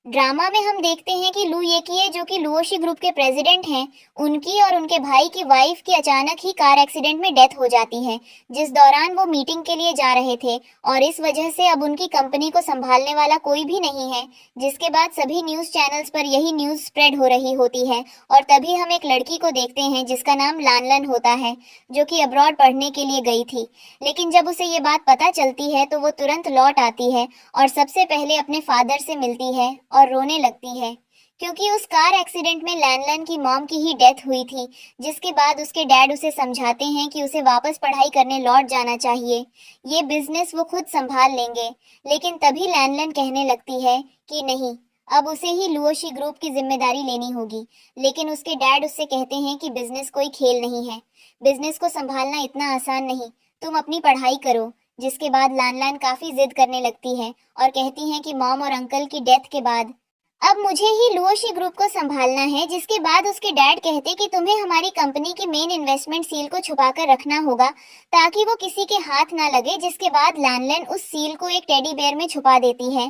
Drama में हम देखते हैं कि लू येकिए जो कि लुओशी ग्रुप के प्रेसिडेंट हैं, उनकी और उनके भाई की वाइफ की अचानक ही कार एक्सीडेंट में डेथ हो जाती है, जिस दौरान वो मीटिंग के लिए जा रहे थे। और इस वजह से अब उनकी कंपनी को संभालने वाला कोई भी नहीं है। जिसके बाद सभी न्यूज़ चैनल्स पर यही न्यूज़ स्प्रेड हो रही होती है। और तभी हम एक लड़की को देखते हैं जिसका नाम लानलन होता है, जो कि अब्रॉड पढ़ने के लिए गई थी। लेकिन जब उसे ये बात पता चलती है तो वो तुरंत लौट आती है और सबसे पहले अपने फादर से मिलती है और रोने लगती है, क्योंकि उस कार एक्सीडेंट में लैनलन की मॉम की ही डेथ हुई थी। जिसके बाद उसके डैड उसे समझाते हैं कि उसे वापस पढ़ाई करने लौट जाना चाहिए, ये बिजनेस वो खुद संभाल लेंगे। लेकिन तभी लैनलन कहने लगती है कि नहीं, अब उसे ही लुओशी ग्रुप की जिम्मेदारी लेनी होगी। लेकिन उसके डैड उससे कहते हैं कि बिजनेस कोई खेल नहीं है, बिजनेस को संभालना इतना आसान नहीं, तुम अपनी पढ़ाई करो। जिसके बाद लानलान काफी जिद करने लगती है और कहती हैं कि मॉम और अंकल की डेथ के बाद अब मुझे ही लुओशी ग्रुप को संभालना है। जिसके बाद उसके डैड कहते कि तुम्हें हमारी कंपनी की मेन इन्वेस्टमेंट सील को छुपाकर रखना होगा, ताकि वो किसी के हाथ ना लगे। जिसके बाद लानलन उस सील को एक टेडी बेयर में छुपा देती है।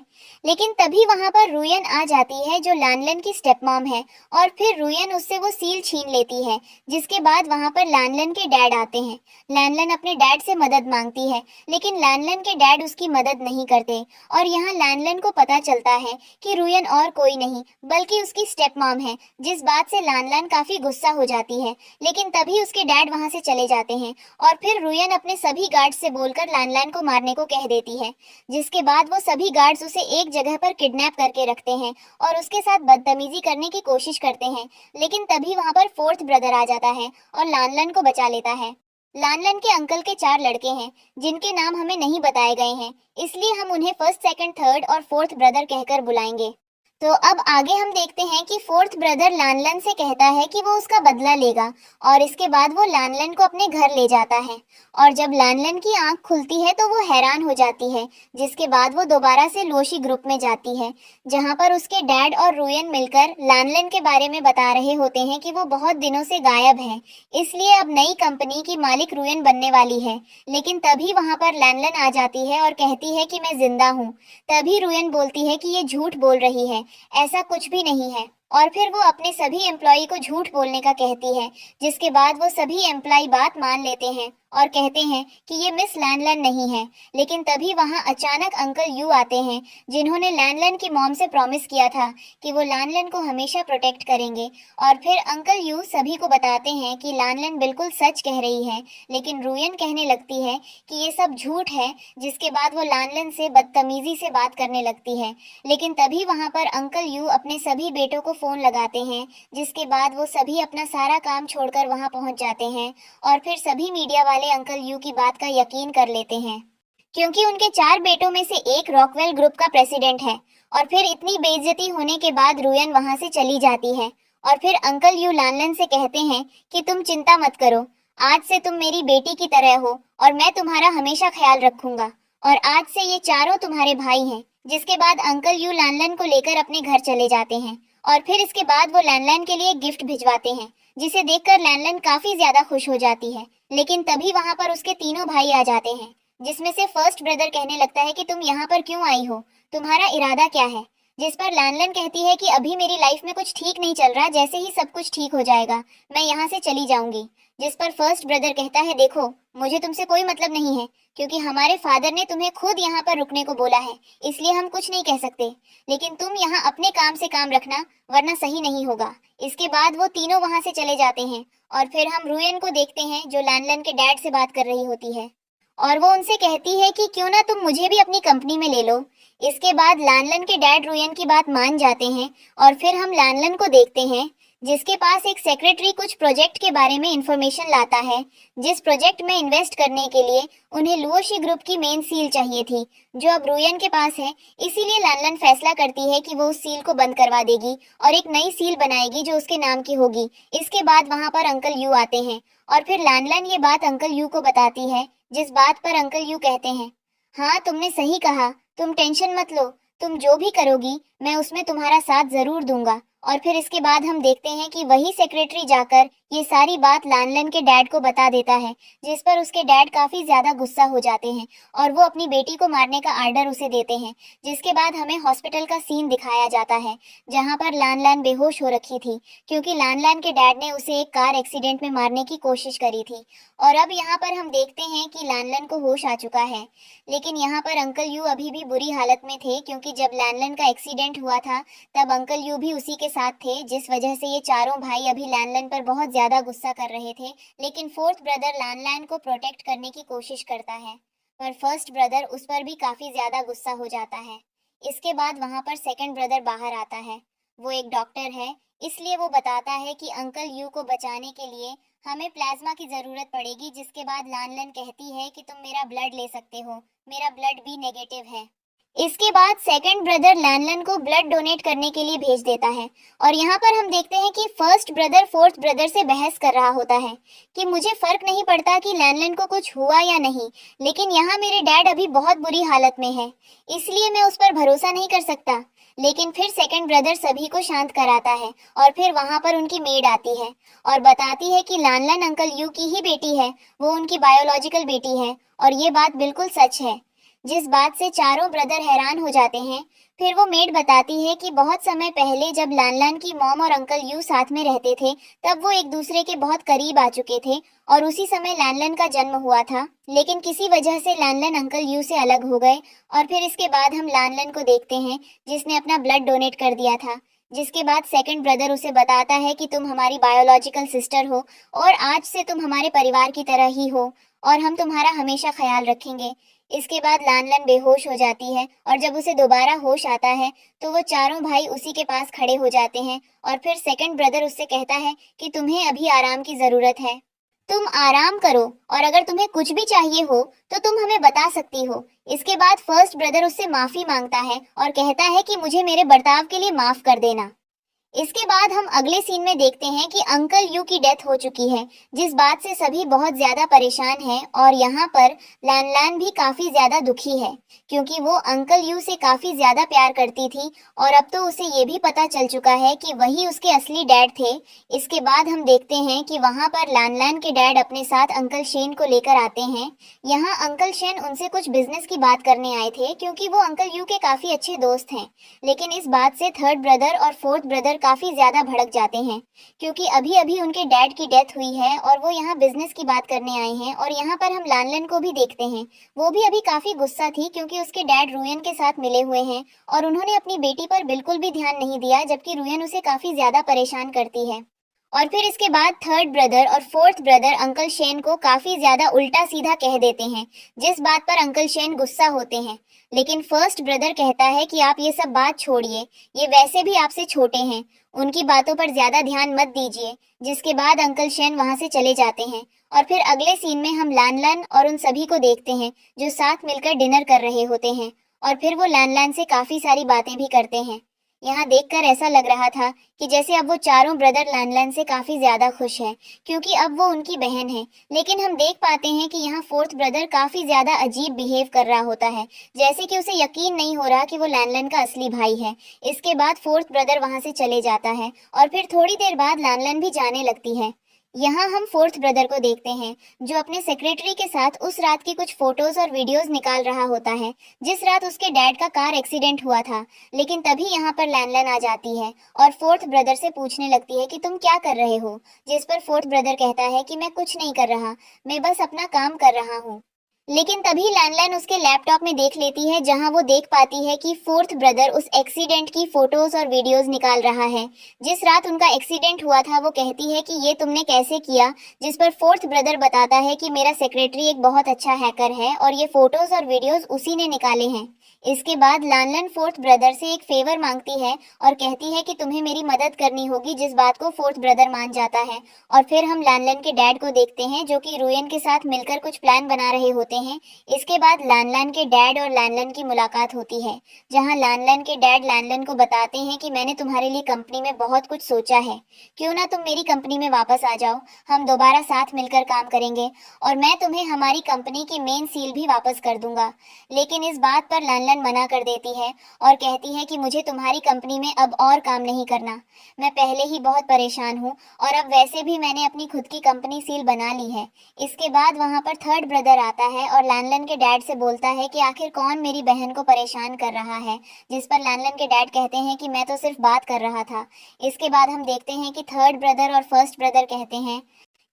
लेकिन तभी वहां पर रुयन आ जाती है, जो लानलन की स्टेप मॉम है, और फिर रुयन उससे वो सील छीन लेती है। जिसके बाद वहां पर लानलन के डैड आते हैं। लानलन अपने डैड से मदद मांगती है, लेकिन लानलन के डैड उसकी मदद नहीं करते। और यहाँ लानलन को पता चलता है कि रुयन और कोई नहीं बल्कि उसकी स्टेप मॉम है, जिस बात से लानलान काफी गुस्सा हो जाती है। लेकिन तभी उसके डैड वहां से चले जाते हैं और फिर रुयन अपने सभी गार्ड्स से बोलकर लानलान को मारने को कह देती है। जिसके बाद वो सभी गार्ड्स उसे एक जगह पर किडनैप करके रखते हैं और उसके साथ बदतमीजी करने की कोशिश करते हैं। लेकिन तभी वहां पर फोर्थ ब्रदर आ जाता है और लानलन को बचा लेता है। लानलन के अंकल के 4 लड़के हैं, जिनके नाम हमें नहीं बताए गए हैं, इसलिए हम उन्हें फर्स्ट, सेकंड, थर्ड और फोर्थ ब्रदर कहकर बुलाएंगे। तो अब आगे हम देखते हैं कि फोर्थ ब्रदर लानलन से कहता है कि वो उसका बदला लेगा, और इसके बाद वो लानलन को अपने घर ले जाता है। और जब लानलन की आंख खुलती है तो वो हैरान हो जाती है। जिसके बाद वो दोबारा से लोशी ग्रुप में जाती है, जहां पर उसके डैड और रुयन मिलकर लानलन के बारे में बता रहे होते हैं कि वो बहुत दिनों से गायब है, इसलिए अब नई कंपनी की मालिक रुयन बनने वाली है। लेकिन तभी वहां पर लानलन आ जाती है और कहती है कि मैं जिंदा हूँ। तभी रुयन बोलती है कि ये झूठ बोल रही है, ऐसा कुछ भी नहीं है। और फिर वो अपने सभी एम्प्लॉय को झूठ बोलने का कहती है। जिसके बाद वो सभी एम्प्लॉय बात मान लेते हैं और कहते हैं कि ये मिस लैनलन नहीं है। लेकिन तभी वहां अचानक अंकल यू आते हैं, जिन्होंने लैनलन की मॉम से प्रॉमिस किया था कि वो लैनलन को हमेशा प्रोटेक्ट करेंगे। और फिर अंकल यू सभी को बताते हैं कि लैनलन बिल्कुल सच कह रही है। लेकिन रुयन कहने लगती है कि ये सब झूठ है। जिसके बाद वो लैनलन से बदतमीजी से बात करने लगती है। लेकिन तभी वहां पर अंकल यू अपने सभी बेटों को फोन लगाते हैं। जिसके बाद वो सभी अपना सारा काम छोड़कर वहां पहुंच जाते हैं और फिर सभी मीडिया वाले अंकल यू की बात का यकीन कर लेते हैं, क्योंकि उनके 4 बेटों में से एक रॉकवेल ग्रुप का प्रेसिडेंट है। और फिर इतनी बेइज्जती होने के बाद रुयन वहां से चली जाती है। और फिर अंकल यू लानलन से कहते हैं कि तुम चिंता मत करो, आज से तुम मेरी बेटी की तरह हो और मैं तुम्हारा हमेशा ख्याल रखूंगा, और आज से ये चारों तुम्हारे भाई हैं। जिसके बाद अंकल यू लानलन को लेकर अपने घर चले जाते हैं और फिर इसके बाद वो लैनलन के लिए गिफ्ट भिजवाते हैं, जिसे देखकर लैनलन काफी ज्यादा खुश हो जाती है। लेकिन तभी वहां पर उसके तीनों भाई आ जाते हैं, जिसमें से फर्स्ट ब्रदर कहने लगता है कि तुम यहाँ पर क्यों आई हो, तुम्हारा इरादा क्या है। जिस पर लैनलन कहती है कि अभी मेरी लाइफ में कुछ ठीक नहीं चल रहा, जैसे ही सब कुछ ठीक हो जाएगा मैं यहाँ से चली जाऊंगी। जिस पर फर्स्ट ब्रदर कहता है, देखो मुझे तुमसे कोई मतलब नहीं है, क्योंकि हमारे फादर ने तुम्हें खुद यहाँ पर रुकने को बोला है, इसलिए हम कुछ नहीं कह सकते। लेकिन तुम यहाँ अपने काम से काम रखना, वरना सही नहीं होगा। इसके बाद वो तीनों वहां से चले जाते हैं और फिर हम रुयन को देखते हैं, जो लैनलन के डैड से बात कर रही होती है, और वो उनसे कहती है कि क्यों ना तुम मुझे भी अपनी कंपनी में ले लो। इसके बाद लैनलन के डैड रुयन की बात मान जाते हैं और फिर हम लैनलन को देखते हैं, जिसके पास एक सेक्रेटरी कुछ प्रोजेक्ट के बारे में इंफॉर्मेशन लाता है, जिस प्रोजेक्ट में इन्वेस्ट करने के लिए उन्हें लुओशी ग्रुप की मेन सील चाहिए थी, जो अब रुयन के पास है। इसीलिए लैनलन फैसला करती है कि वो उस सील को बंद करवा देगी और एक नई सील बनाएगी जो उसके नाम की होगी। इसके बाद वहां पर अंकल यू आते हैं और फिर लैनलन ये बात अंकल यू को बताती है, जिस बात पर अंकल यू कहते हैं, हाँ तुमने सही कहा, तुम टेंशन मत लो, तुम जो भी करोगी मैं उसमें तुम्हारा साथ जरूर दूंगा। और फिर इसके बाद हम देखते हैं कि वही सेक्रेटरी जाकर ये सारी बात लानलन के डैड को बता देता है, जिस पर उसके डैड काफी ज्यादा गुस्सा हो जाते हैं और वो अपनी बेटी को मारने का आर्डर उसे देते हैं। जिसके बाद हमें हॉस्पिटल का सीन दिखाया जाता है, जहां पर लानलान बेहोश हो रखी थी, क्योंकि लानलान के डैड ने उसे एक कार एक्सीडेंट में मारने की कोशिश करी थी। और अब यहाँ पर हम देखते हैं कि लानलन को होश आ चुका है, लेकिन यहाँ पर अंकल यू अभी भी बुरी हालत में थे, क्योंकि जब लानलन का एक्सीडेंट हुआ था तब अंकल यू भी उसी के साथ थे, जिस वजह से ये चारों भाई अभी लानलन पर बहुत ज्यादा गुस्सा कर रहे थे। लेकिन फोर्थ ब्रदर लानलन को प्रोटेक्ट करने की कोशिश करता है, पर फर्स्ट ब्रदर उस पर भी काफी ज्यादा गुस्सा हो जाता है। इसके बाद वहां पर सेकंड ब्रदर बाहर आता है। वो एक डॉक्टर है, इसलिए वो बताता है कि अंकल यू को बचाने के लिए हमें प्लाज्मा की जरूरत पड़ेगी। जिसके बाद लानलन कहती है कि तुम मेरा ब्लड ले सकते हो, मेरा ब्लड भी नेगेटिव है। इसके बाद सेकंड ब्रदर लानलन को ब्लड डोनेट करने के लिए भेज देता है। और यहाँ पर हम देखते हैं कि फर्स्ट ब्रदर फोर्थ ब्रदर से बहस कर रहा होता है कि मुझे फर्क नहीं पड़ता कि लानलन को कुछ हुआ या नहीं, लेकिन यहाँ मेरे डैड अभी बहुत बुरी हालत में है, इसलिए मैं उस पर भरोसा नहीं कर सकता। लेकिन फिर सेकंड ब्रदर सभी को शांत कराता है और फिर वहां पर उनकी मेड आती है और बताती है कि लानलन अंकल यू की ही बेटी है, वो उनकी बायोलॉजिकल बेटी है। और ये बात बिल्कुल सच है, जिस बात से चारों ब्रदर हैरान हो जाते हैं। फिर वो मेड बताती है कि बहुत समय पहले जब लानलान की मॉम और अंकल यू साथ में रहते थे, तब वो एक दूसरे के बहुत करीब आ चुके थे और उसी समय लानलान का जन्म हुआ था। लेकिन किसी वजह से लानलान अंकल यू से अलग हो गए। और फिर इसके बाद हम लानलान को देखते हैं, जिसने अपना ब्लड डोनेट कर दिया था। जिसके बाद सेकंड ब्रदर उसे बताता है कि तुम हमारी बायोलॉजिकल सिस्टर हो और आज से तुम हमारे परिवार की तरह ही हो और हम तुम्हारा हमेशा ख्याल रखेंगे। इसके बाद लानलन बेहोश हो जाती है और जब उसे दोबारा होश आता है तो वो चारों भाई उसी के पास खड़े हो जाते हैं। और फिर सेकंड ब्रदर उससे कहता है कि तुम्हें अभी आराम की जरूरत है, तुम आराम करो और अगर तुम्हें कुछ भी चाहिए हो तो तुम हमें बता सकती हो। इसके बाद फर्स्ट ब्रदर उससे माफी मांगता है और कहता है कि मुझे मेरे बर्ताव के लिए माफ कर देना। इसके बाद हम अगले सीन में देखते हैं कि अंकल यू की डेथ हो चुकी है, जिस बात से सभी बहुत ज्यादा परेशान हैं। और यहाँ पर लानलान भी काफी ज्यादा दुखी है, क्योंकि वो अंकल यू से काफी ज्यादा प्यार करती थी और अब तो उसे ये भी पता चल चुका है कि वही उसके असली डैड थे। इसके बाद हम देखते हैं कि वहाँ पर लानलान के डैड अपने साथ अंकल शेन को लेकर आते हैं। यहाँ अंकल शेन उनसे कुछ बिजनेस की बात करने आए थे, क्योंकि वो अंकल यू के काफी अच्छे दोस्त हैं। लेकिन इस बात से थर्ड ब्रदर और फोर्थ ब्रदर काफी ज्यादा भड़क जाते हैं, क्योंकि अभी अभी उनके डैड की डेथ हुई है और वो यहाँ बिजनेस की बात करने आए हैं। और यहाँ पर हम लानलन को भी देखते हैं, वो भी अभी काफी गुस्सा थी, क्योंकि उसके डैड रुयन के साथ मिले हुए हैं और उन्होंने अपनी बेटी पर बिल्कुल भी ध्यान नहीं दिया, जबकि रुयन उसे काफी ज्यादा परेशान करती है। और फिर इसके बाद थर्ड ब्रदर और फोर्थ ब्रदर अंकल शेन को काफी ज्यादा उल्टा सीधा कह देते हैं, जिस बात पर अंकल शेन गुस्सा होते हैं। लेकिन फर्स्ट ब्रदर कहता है कि आप ये सब बात छोड़िए, ये वैसे भी आपसे छोटे हैं, उनकी बातों पर ज्यादा ध्यान मत दीजिए। जिसके बाद अंकल शेन वहां से चले जाते हैं। और फिर अगले सीन में हम लानलन और उन सभी को देखते हैं जो साथ मिलकर डिनर कर रहे होते हैं। और फिर वो लानलन से काफी सारी बातें भी करते हैं। यहाँ देखकर ऐसा लग रहा था कि जैसे अब वो चारों ब्रदर लानलन से काफी ज्यादा खुश है, क्योंकि अब वो उनकी बहन है। लेकिन हम देख पाते हैं कि यहाँ फोर्थ ब्रदर काफी ज्यादा अजीब बिहेव कर रहा होता है, जैसे कि उसे यकीन नहीं हो रहा कि वो लानलन का असली भाई है। इसके बाद फोर्थ ब्रदर वहां से चले जाता है और फिर थोड़ी देर बाद लानलन भी जाने लगती है। यहाँ हम फोर्थ ब्रदर को देखते हैं, जो अपने सेक्रेटरी के साथ उस रात की कुछ फोटोज और वीडियोस निकाल रहा होता है, जिस रात उसके डैड का कार एक्सीडेंट हुआ था। लेकिन तभी यहाँ पर लानलन आ जाती है और फोर्थ ब्रदर से पूछने लगती है कि तुम क्या कर रहे हो, जिस पर फोर्थ ब्रदर कहता है कि मैं कुछ नहीं कर रहा, मैं बस अपना काम कर रहा हूँ। लेकिन तभी लैंडलाइन उसके लैपटॉप में देख लेती है, जहां वो देख पाती है कि फोर्थ ब्रदर उस एक्सीडेंट की फोटोज और वीडियोस निकाल रहा है। जिस रात उनका एक्सीडेंट हुआ था वो कहती है कि ये तुमने कैसे किया, जिस पर फोर्थ ब्रदर बताता है कि मेरा सेक्रेटरी एक बहुत अच्छा हैकर है और ये फोटोज और वीडियोस उसी ने निकाले हैं। इसके बाद लानलन फोर्थ ब्रदर से एक फेवर मांगती है और कहती है कि तुम्हें मेरी मदद करनी होगी, जिस बात को फोर्थ ब्रदर मान जाता है। और फिर हम लानलन के डैड को देखते हैं, जो कि रुयन के साथ मिलकर कुछ प्लान बना रहे होते हैं। इसके बाद लानलन के डैड और लानलन की मुलाकात होती है, जहां लानलन के डैड लानलन को बताते हैं कि मैंने तुम्हारे लिए कंपनी में बहुत कुछ सोचा है, क्यों ना तुम मेरी कंपनी में वापस आ जाओ, हम दोबारा साथ मिलकर काम करेंगे और मैं तुम्हें हमारी कंपनी की मेन सील भी वापस कर दूंगा। लेकिन इस बात पर लानलन लैनलन मना कर देती है और कहती है कि मुझे तुम्हारी कंपनी में अब और काम नहीं करना। मैं पहले ही बहुत परेशान हूँ और अब वैसे भी मैंने अपनी खुद की कंपनी सील बना ली है। इसके बाद वहाँ पर थर्ड ब्रदर आता है और लैनलन के डैड से बोलता है कि आखिर कौन मेरी बहन को परेशान कर रहा है, जिस पर लैनलन के डैड कहते हैं कि मैं तो सिर्फ बात कर रहा था। इसके बाद हम देखते हैं कि थर्ड ब्रदर और फर्स्ट ब्रदर कहते हैं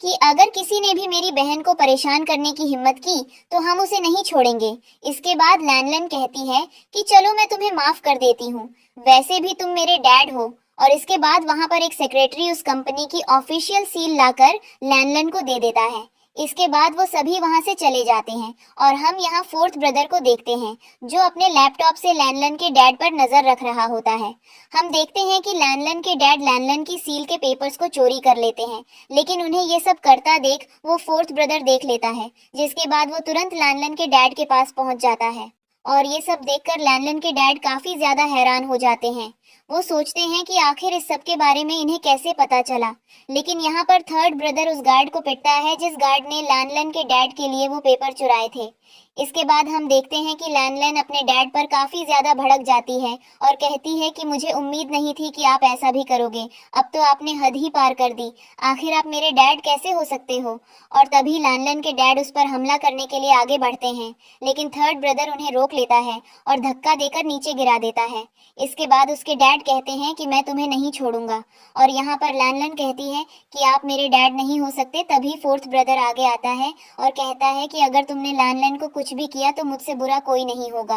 कि अगर किसी ने भी मेरी बहन को परेशान करने की हिम्मत की तो हम उसे नहीं छोड़ेंगे। इसके बाद लैनलन कहती है कि चलो मैं तुम्हें माफ कर देती हूँ, वैसे भी तुम मेरे डैड हो। और इसके बाद वहां पर एक सेक्रेटरी उस कंपनी की ऑफिशियल सील लाकर लैनलन को दे देता है। इसके बाद वो सभी वहां से चले जाते हैं और हम यहाँ फोर्थ ब्रदर को देखते हैं जो अपने लैपटॉप से लैनलन के डैड पर नजर रख रहा होता है। हम देखते हैं कि लैनलन के डैड लैनलन की सील के पेपर्स को चोरी कर लेते हैं, लेकिन उन्हें ये सब करता देख वो फोर्थ ब्रदर देख लेता है, जिसके बाद वो तुरंत लैनलन के डैड के पास पहुंच जाता है। और ये सब देखकर लैनलन के डैड काफी ज्यादा हैरान हो जाते हैं। वो सोचते हैं कि आखिर इस सब के बारे में इन्हें कैसे पता चला, लेकिन यहाँ पर थर्ड ब्रदर उस गार्ड को पिटता है जिस गार्ड ने लैनलन के डैड के लिए वो पेपर चुराए थे। इसके बाद हम देखते हैं कि लैनलन अपने डैड पर काफी ज्यादा भड़क जाती है और कहती है कि मुझे उम्मीद नहीं थी कि आप ऐसा भी करोगे, अब तो आपने हद ही पार कर दी, आखिर आप मेरे डैड कैसे हो सकते हो। और तभी लैनलन के डैड उस पर हमला करने के लिए आगे बढ़ते हैं, लेकिन थर्ड ब्रदर उन्हें रोक लेता है और धक्का देकर नीचे गिरा देता है। इसके बाद उसके डैड कहते हैं कि मैं तुम्हें नहीं छोड़ूंगा, और यहाँ पर लैनलन कहती है कि आप मेरे डैड नहीं हो सकते। तभी फोर्थ ब्रदर आगे आता है और कहता है कि अगर तुमने लैनलन को कुछ भी किया तो मुझसे बुरा कोई नहीं होगा।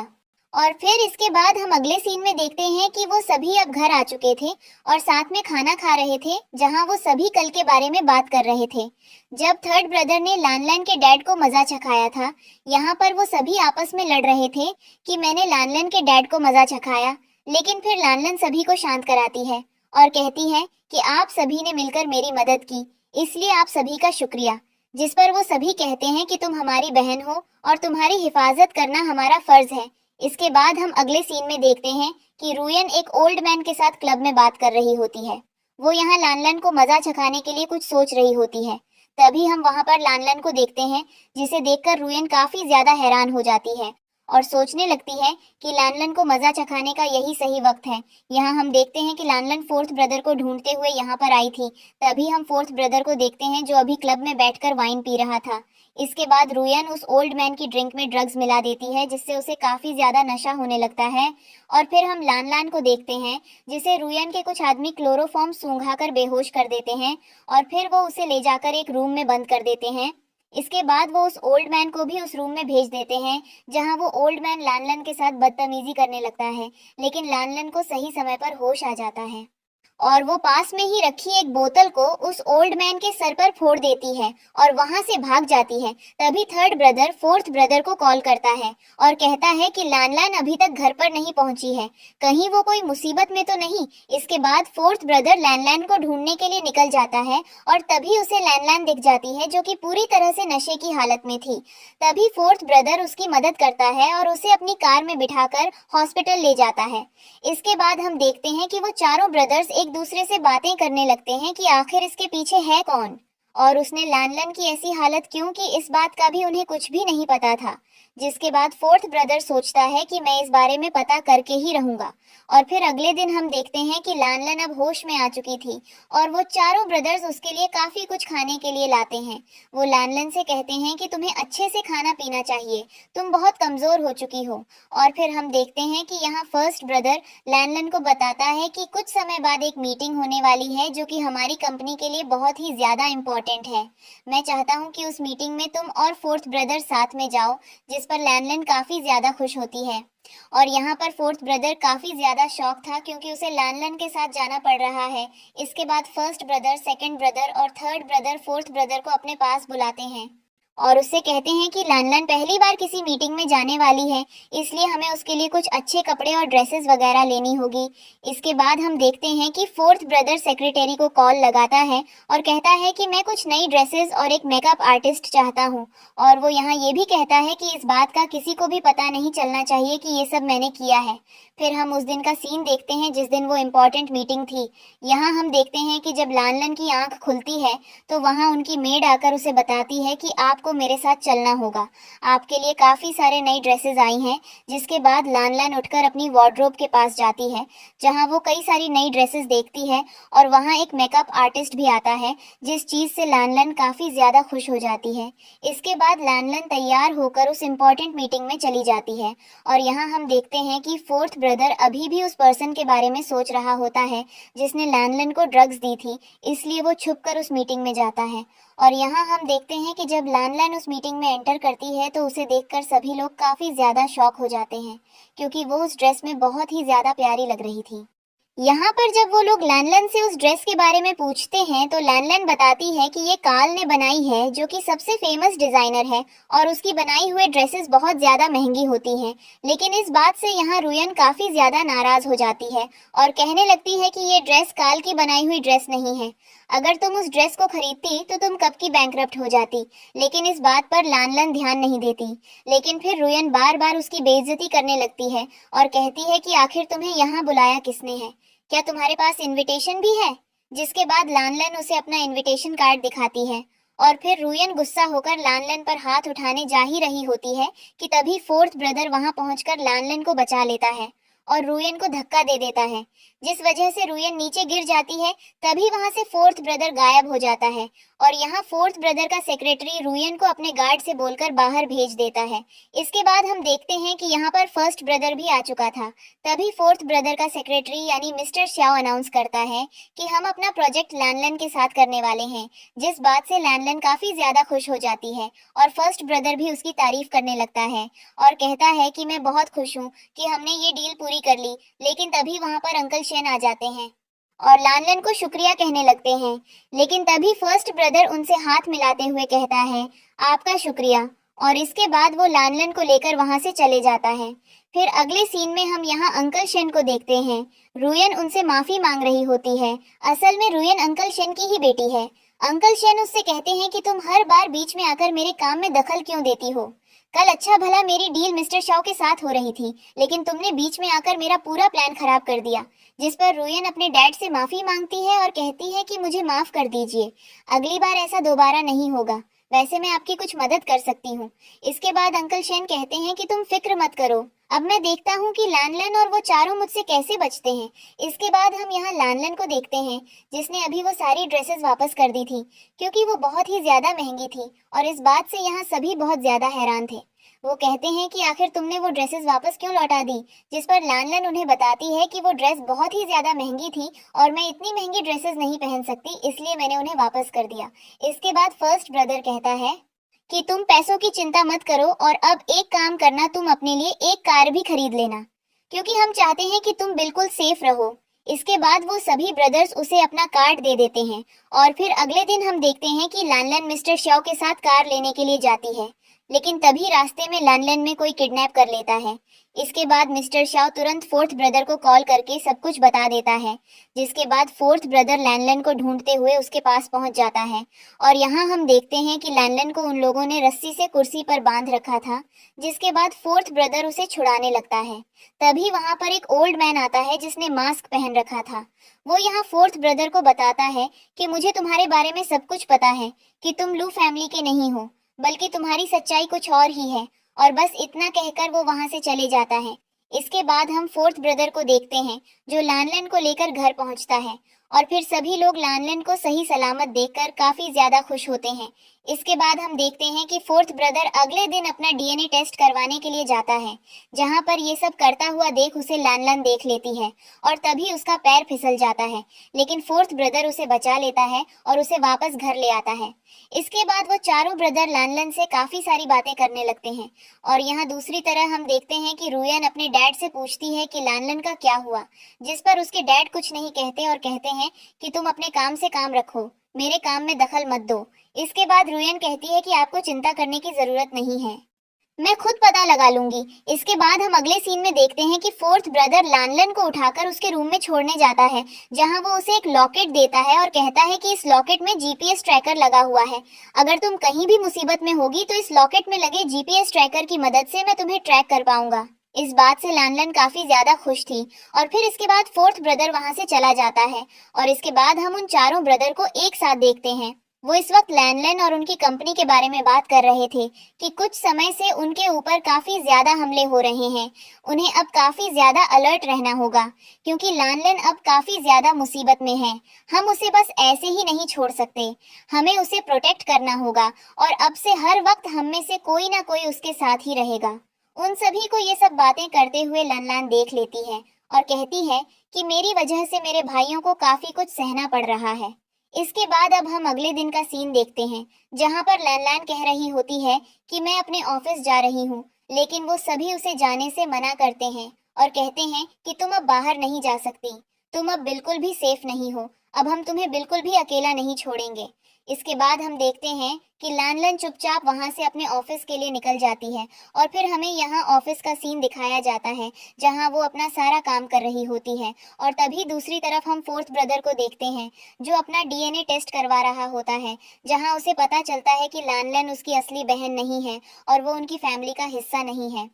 और फिर इसके बाद हम अगले सीन में देखते हैं कि वो सभी अब घर आ चुके थे और साथ में खाना खा रहे थे, जहां वो सभी कल के बारे में बात कर रहे थे जब थर्ड ब्रदर ने लैनलन के डैड को मजा चखाया था। यहाँ पर वो सभी आपस में लड़ रहे थे कि मैंने लैनलन के डैड को मजा चखाया, लेकिन फिर लैनलन सभी को शांत कराती है और कहती है कि आप सभी ने मिलकर मेरी मदद की, इसलिए आप सभी का शुक्रिया। जिस पर वो सभी कहते हैं कि तुम हमारी बहन हो और तुम्हारी हिफाजत करना हमारा फर्ज है। इसके बाद हम अगले सीन में देखते हैं कि रुयन एक ओल्ड मैन के साथ क्लब में बात कर रही होती है। वो यहाँ लैनलन को मजा चखाने के लिए कुछ सोच रही होती है। तभी हम वहां पर लैनलन को देखते हैं, जिसे देखकर रुयन काफी ज्यादा हैरान हो जाती है और सोचने लगती है कि लैनलन को मजा चखाने का यही सही वक्त है। यहाँ हम देखते हैं कि लैनलन फोर्थ ब्रदर को ढूंढते हुए यहाँ पर आई थी। तभी हम फोर्थ ब्रदर को देखते हैं जो अभी क्लब में बैठकर वाइन पी रहा था। इसके बाद रुयन उस ओल्ड मैन की ड्रिंक में ड्रग्स मिला देती है, जिससे उसे काफी ज्यादा नशा होने लगता है। और फिर हम लैनलन को देखते हैं जिसे रुयन के कुछ आदमी क्लोरोफॉर्म सूंघाकर बेहोश कर देते हैं और फिर वो उसे ले जाकर एक रूम में बंद कर देते हैं। इसके बाद वो उस ओल्ड मैन को भी उस रूम में भेज देते हैं, जहां वो ओल्ड मैन लैनलन के साथ बदतमीजी करने लगता है, लेकिन लैनलन को सही समय पर होश आ जाता है और वो पास में ही रखी एक बोतल को उस ओल्ड मैन के सर पर फोड़ देती है और वहां से भाग जाती है। तभी थर्ड ब्रदर फोर्थ ब्रदर को कॉल करता है और कहता है कि लैनलन अभी तक घर पर नहीं पहुंची है, कहीं वो कोई मुसीबत में तो नहीं। इसके बाद फोर्थ ब्रदर लैनलन को ढूंढने के लिए निकल जाता है और तभी उसे लैनलन दिख जाती है, जो कि पूरी तरह से नशे की हालत में थी। तभी फोर्थ ब्रदर उसकी मदद करता है और उसे अपनी कार में बिठाकर हॉस्पिटल ले जाता है। इसके बाद हम देखते हैं कि वो चारों ब्रदर्स एक दूसरे से बातें करने लगते हैं कि आखिर इसके पीछे है कौन और उसने लैनलन की ऐसी हालत क्यों की, इस बात का भी उन्हें कुछ भी नहीं पता था। जिसके बाद फोर्थ ब्रदर सोचता है कि मैं इस बारे में पता करके ही रहूंगा। और फिर अगले दिन हम देखते हैं कि लैनलन अब होश में आ चुकी थी और वो चारों ब्रदर्स उसके लिए काफी कुछ खाने के लिए लाते हैं। वो लैनलन से कहते हैं कि तुम्हें अच्छे से खाना पीना चाहिए, तुम बहुत कमजोर हो चुकी हो। और फिर हम देखते हैं कि यहाँ फर्स्ट ब्रदर लैनलन को बताता है कि कुछ समय बाद एक मीटिंग होने वाली है जो कि हमारी कंपनी के लिए बहुत ही ज्यादा इम्पोर्टेंट है। मैं चाहता हूँ कि उस मीटिंग में तुम और फोर्थ ब्रदर साथ में जाओ, जिस पर लैनलन काफी ज्यादा खुश होती है। और यहाँ पर फोर्थ ब्रदर काफी ज्यादा शॉक था क्योंकि उसे लैनलन के साथ जाना पड़ रहा है। इसके बाद फर्स्ट ब्रदर, सेकंड ब्रदर और थर्ड ब्रदर फोर्थ ब्रदर को अपने पास बुलाते हैं और उससे कहते हैं कि लैनलन पहली बार किसी मीटिंग में जाने वाली है, इसलिए हमें उसके लिए कुछ अच्छे कपड़े और ड्रेसेस वगैरह लेनी होगी। इसके बाद हम देखते हैं कि फोर्थ ब्रदर सेक्रेटरी को कॉल लगाता है और कहता है कि मैं कुछ नई ड्रेसेस और एक मेकअप आर्टिस्ट चाहता हूँ। और वो यहाँ ये भी कहता है कि इस बात का किसी को भी पता नहीं चलना चाहिए कि ये सब मैंने किया है। फिर हम उस दिन का सीन देखते हैं जिस दिन वो इम्पोर्टेंट मीटिंग थी। यहाँ हम देखते हैं कि जब लैनलन की आंख खुलती है तो वहाँ उनकी मेड आकर उसे बताती है कि आपको आपको मेरे साथ चलना होगा। आपके लिए काफी सारे नई ड्रेसेस आई हैं। जिसके बाद लान उठकर अपनी वार्डरोब के पास जाती है, जहां वो कई सारी नई ड्रेसेस देखती है और वहां एक मेकअप आर्टिस्ट भी आता है, जिस चीज से लान काफी ज्यादा खुश हो जाती है। इसके बाद लान तैयार होकर उस इम्पोर्टेंट मीटिंग में चली जाती है और यहाँ हम देखते हैं कि फोर्थ ब्रदर अभी भी उस पर्सन के बारे में सोच रहा होता है जिसने लान को ड्रग्स दी थी, इसलिए वो छुपकर उस मीटिंग में जाता है। और यहाँ हम देखते हैं कि जब लान उस मीटिंग में एंटर करती है तो उसे देखकर सभी लोग काफी ज्यादा शॉक हो जाते हैं, क्योंकि वो उस ड्रेस में बहुत ही ज्यादा प्यारी लग रही थी। यहाँ पर जब वो लोग लान से उस ड्रेस के बारे में पूछते हैं तो लान बताती है कि ये कार्ल ने बनाई है, जो कि सबसे फेमस डिजाइनर है और उसकी बनाई हुए ड्रेसेस बहुत ज्यादा महंगी होती हैं। लेकिन इस बात से यहाँ रुयन काफी ज्यादा नाराज हो जाती है और कहने लगती है कि ये ड्रेस कार्ल की बनाई हुई ड्रेस नहीं है। अगर तुम उस ड्रेस को खरीदती तो तुम कब की बैंकरप्ट हो जाती। लेकिन इस बात पर लान ध्यान नहीं देती। लेकिन फिर रुयन बार बार उसकी बेइज्जती करने लगती है और कहती है कि आखिर तुम्हें यहाँ बुलाया किसने है, क्या तुम्हारे पास इनविटेशन भी है। जिसके बाद लान उसे अपना इनविटेशन कार्ड दिखाती है और फिर रुयन गुस्सा होकर लान पर हाथ उठाने जा ही रही होती है कि तभी फोर्थ ब्रदर वहां पहुंचकर लान को बचा लेता है और रुयन को धक्का दे देता है, जिस वजह से रुयन नीचे गिर जाती है। तभी वहां से फोर्थ ब्रदर गायब हो जाता है और यहाँ फोर्थ ब्रदर का सेक्रेटरी रुयन को अपने गार्ड से बोलकर बाहर भेज देता है। इसके बाद हम देखते हैं कि यहाँ पर फर्स्ट ब्रदर भी आ चुका था। तभी फोर्थ ब्रदर का सेक्रेटरी यानी मिस्टर श्याओ अनाउंस करता है कि हम अपना प्रोजेक्ट लान के साथ करने वाले हैं, जिस बात से लान काफी ज्यादा खुश हो जाती है और फर्स्ट ब्रदर भी उसकी तारीफ करने लगता है और कहता है कि मैं बहुत खुश हूँ कि हमने ये डील पूरी कर ली। लेकिन तभी वहाँ पर अंकल शेन आ जाते हैं और लान को शुक्रिया कहने लगते हैं। लेकिन तभी फर्स्ट ब्रदर उनसे हाथ मिलाते हुए कहता है, आपका शुक्रिया। और इसके बाद वो लान को लेकर वहां से चले जाता है। फिर अगले सीन में हम यहाँ अंकल शेन को देखते हैं। रुयन उनसे माफी मांग रही होती है। असल में रुयन अंकल शेन की ही बेटी है। अंकल शेन उससे कहते हैं कि तुम हर बार बीच में आकर मेरे काम में दखल क्यों देती हो। कल अच्छा भला मेरी डील मिस्टर शाओ के साथ हो रही थी, लेकिन तुमने बीच में आकर मेरा पूरा प्लान खराब कर दिया। जिस पर रुयन अपने डैड से माफी मांगती है और कहती है कि मुझे माफ कर दीजिए, अगली बार ऐसा दोबारा नहीं होगा। वैसे मैं आपकी कुछ मदद कर सकती हूँ। इसके बाद अंकल शेन कहते हैं कि तुम फिक्र मत करो, अब मैं देखता हूँ कि लान और वो चारों मुझसे कैसे बचते हैं। इसके बाद हम यहाँ लान को देखते हैं, जिसने अभी वो सारी ड्रेसेस वापस कर दी थी, क्योंकि वो बहुत ही ज्यादा महंगी थी और इस बात से यहाँ सभी बहुत ज्यादा हैरान थे। वो कहते हैं कि आखिर तुमने वो ड्रेसेस वापस क्यों लौटा दी। जिस पर लान उन्हें बताती है कि वो ड्रेस बहुत ही ज्यादा महंगी थी और मैं इतनी महंगी ड्रेसेस नहीं पहन सकती, इसलिए मैंने उन्हें वापस कर दिया। इसके बाद फर्स्ट ब्रदर कहता है कि तुम पैसों की चिंता मत करो और अब एक काम करना, तुम अपने लिए एक कार भी खरीद लेना, क्योंकि हम चाहते हैं कि तुम बिल्कुल सेफ रहो। इसके बाद वो सभी ब्रदर्स उसे अपना कार्ड दे देते हैं और फिर अगले दिन हम देखते हैं कि लान मिस्टर श्याओ के साथ कार लेने के लिए जाती है। लेकिन तभी रास्ते में लान में कोई किडनैप कर लेता है। इसके बाद मिस्टर शाओ तुरंत फोर्थ ब्रदर को कॉल करके सब कुछ बता देता है, जिसके बाद फोर्थ ब्रदर लान को ढूंढते हुए उसके पास पहुंच जाता है और यहाँ हम देखते हैं कि लान को उन लोगों ने रस्सी से कुर्सी पर बांध रखा था। जिसके बाद फोर्थ ब्रदर उसे छुड़ाने लगता है। तभी वहाँ पर एक ओल्ड मैन आता है जिसने मास्क पहन रखा था। वो यहाँ फोर्थ ब्रदर को बताता है कि मुझे तुम्हारे बारे में सब कुछ पता है, कि तुम लू फैमिली के नहीं हो, बल्कि तुम्हारी सच्चाई कुछ और ही है। और बस इतना कहकर वो वहां से चले जाता है। इसके बाद हम फोर्थ ब्रदर को देखते हैं, जो लान को लेकर घर पहुंचता है और फिर सभी लोग लान को सही सलामत देखकर काफी ज्यादा खुश होते हैं। इसके बाद हम देखते हैं कि फोर्थ ब्रदर अगले दिन अपना डीएनए टेस्ट करवाने के लिए जाता है, जहां पर ये सब करता हुआ देख उसे लान देख लेती है और तभी उसका पैर फिसल जाता है। लेकिन फोर्थ ब्रदर उसे बचा लेता है और उसे वापस घर ले आता है। इसके बाद वो चारों ब्रदर लान से काफी सारी बातें करने लगते हैं और यहाँ दूसरी तरह हम देखते हैं कि रुयन अपने डैड से पूछती है कि लान का क्या हुआ, जिस पर उसके डैड कुछ नहीं कहते और कहते हैं कि तुम अपने काम से काम रखो, मेरे काम में दखल मत दो। इसके बाद रुयन कहती है कि आपको चिंता करने की जरूरत नहीं है, मैं खुद पता लगा लूंगी। इसके बाद हम अगले सीन में देखते हैं कि फोर्थ ब्रदर लान को उठाकर उसके रूम में छोड़ने जाता है, जहां वो उसे एक लॉकेट देता है और कहता है कि इस लॉकेट में जीपीएस ट्रैकर लगा हुआ है, अगर तुम कहीं भी मुसीबत में होगी तो इस लॉकेट में लगे जीपीएस ट्रैकर की मदद से मैं तुम्हें ट्रैक कर पाऊंगा। इस बात से लान काफी ज्यादा खुश थी और फिर इसके बाद फोर्थ ब्रदर वहां से चला जाता है और इसके बाद हम उन चारों ब्रदर को एक साथ देखते हैं वो इस वक्त लैनलन और उनकी कंपनी के बारे में बात कर रहे थे कि कुछ समय से उनके ऊपर काफी ज्यादा हमले हो रहे हैं। उन्हें अब काफी ज्यादा अलर्ट रहना होगा क्योंकि लैनलन अब काफी ज्यादा मुसीबत में है। हम उसे बस ऐसे ही नहीं छोड़ सकते, हमें उसे प्रोटेक्ट करना होगा और अब से हर वक्त हम में से कोई ना कोई उसके साथ ही रहेगा। उन सभी को ये सब बातें करते हुए लैनलन देख लेती है और कहती है कि मेरी वजह से मेरे भाइयों को काफी कुछ सहना पड़ रहा है। इसके बाद अब हम अगले दिन का सीन देखते हैं, जहां पर लैनलैन कह रही होती है कि मैं अपने ऑफिस जा रही हूँ, लेकिन वो सभी उसे जाने से मना करते हैं और कहते हैं कि तुम अब बाहर नहीं जा सकती, तुम अब बिल्कुल भी सेफ नहीं हो, अब हम तुम्हें बिल्कुल भी अकेला नहीं छोड़ेंगे। इसके बाद हम देखते हैं कि लैनलन चुपचाप वहां से अपने ऑफिस के लिए निकल जाती है और फिर हमें यहाँ ऑफिस का सीन दिखाया जाता है जहाँ वो अपना सारा काम कर रही होती है। और तभी दूसरी तरफ हम फोर्थ ब्रदर को देखते हैं जो अपना डीएनए टेस्ट करवा रहा होता है, जहाँ उसे पता चलता है कि लैनलन उसकी असली बहन नहीं है और वो उनकी फैमिली का हिस्सा नहीं है।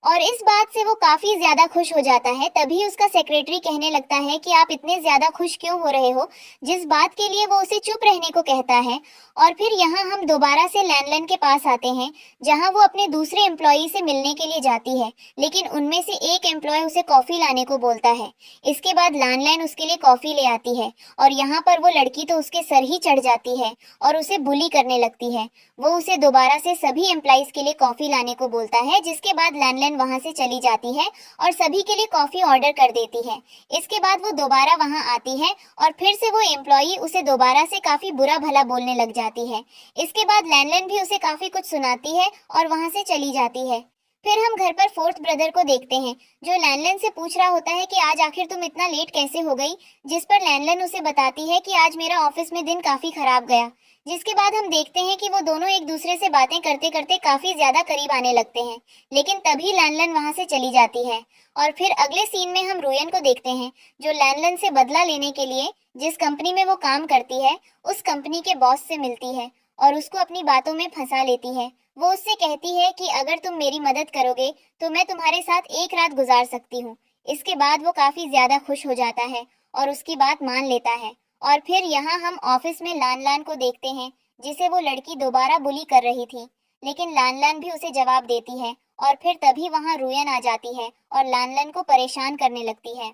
और इस बात से वो काफी ज्यादा खुश हो जाता है। तभी उसका सेक्रेटरी कहने लगता है कि आप इतने ज्यादा खुश क्यों हो रहे हो, जिस बात के लिए वो उसे चुप रहने को कहता है। और फिर यहाँ हम दोबारा से लैनलन के पास आते हैं जहाँ वो अपने दूसरे एम्प्लॉई से मिलने के लिए जाती है, लेकिन उनमें से एक एम्प्लॉय उसे कॉफी लाने को बोलता है। इसके बाद लैनलन उसके लिए कॉफी ले आती है और यहाँ पर वो लड़की तो उसके सर ही चढ़ जाती है और उसे बुली करने लगती है। वो उसे दोबारा से सभी एम्प्लॉइज के लिए कॉफी लाने को बोलता है, जिसके बाद लैनलन वहां से चली जाती है और सभी के लिए कॉफी ऑर्डर कर देती है। इसके बाद वो दोबारा वहां आती है और फिर से वो एम्प्लॉई उसे दोबारा से काफी बुरा भला बोलने लग जाती है। इसके बाद लैनलन भी उसे काफी कुछ सुनाती है और वहां से चली जाती है। फिर हम घर पर फोर्थ ब्रदर को देखते हैं जो लैनलन से पूछ रहा होता है कि आज आखिर तुम इतना लेट कैसे हो गई, जिस पर लैनलन उसे बताती है कि आज मेरा ऑफिस में दिन काफी खराब गया। जिसके बाद हम देखते हैं कि वो दोनों एक दूसरे से बातें करते करते काफी ज्यादा करीब आने लगते हैं, लेकिन तभी लैनलन वहां से चली जाती है। और फिर अगले सीन में हम रुयन को देखते हैं जो लैनलन से बदला लेने के लिए जिस कंपनी में वो काम करती है उस कंपनी के बॉस से मिलती है और उसको अपनी बातों में फंसा लेती है। वो उससे कहती है कि अगर तुम मेरी मदद करोगे तो मैं तुम्हारे साथ एक रात गुजार सकती हूँ। इसके बाद वो काफी ज्यादा खुश हो जाता है और उसकी बात मान लेता है। और फिर यहाँ हम ऑफिस में लान को देखते हैं जिसे वो लड़की दोबारा बुली कर रही थी, लेकिन लान भी उसे जवाब देती है। और फिर तभी वहाँ रुयन आ जाती है और लान को परेशान करने लगती है,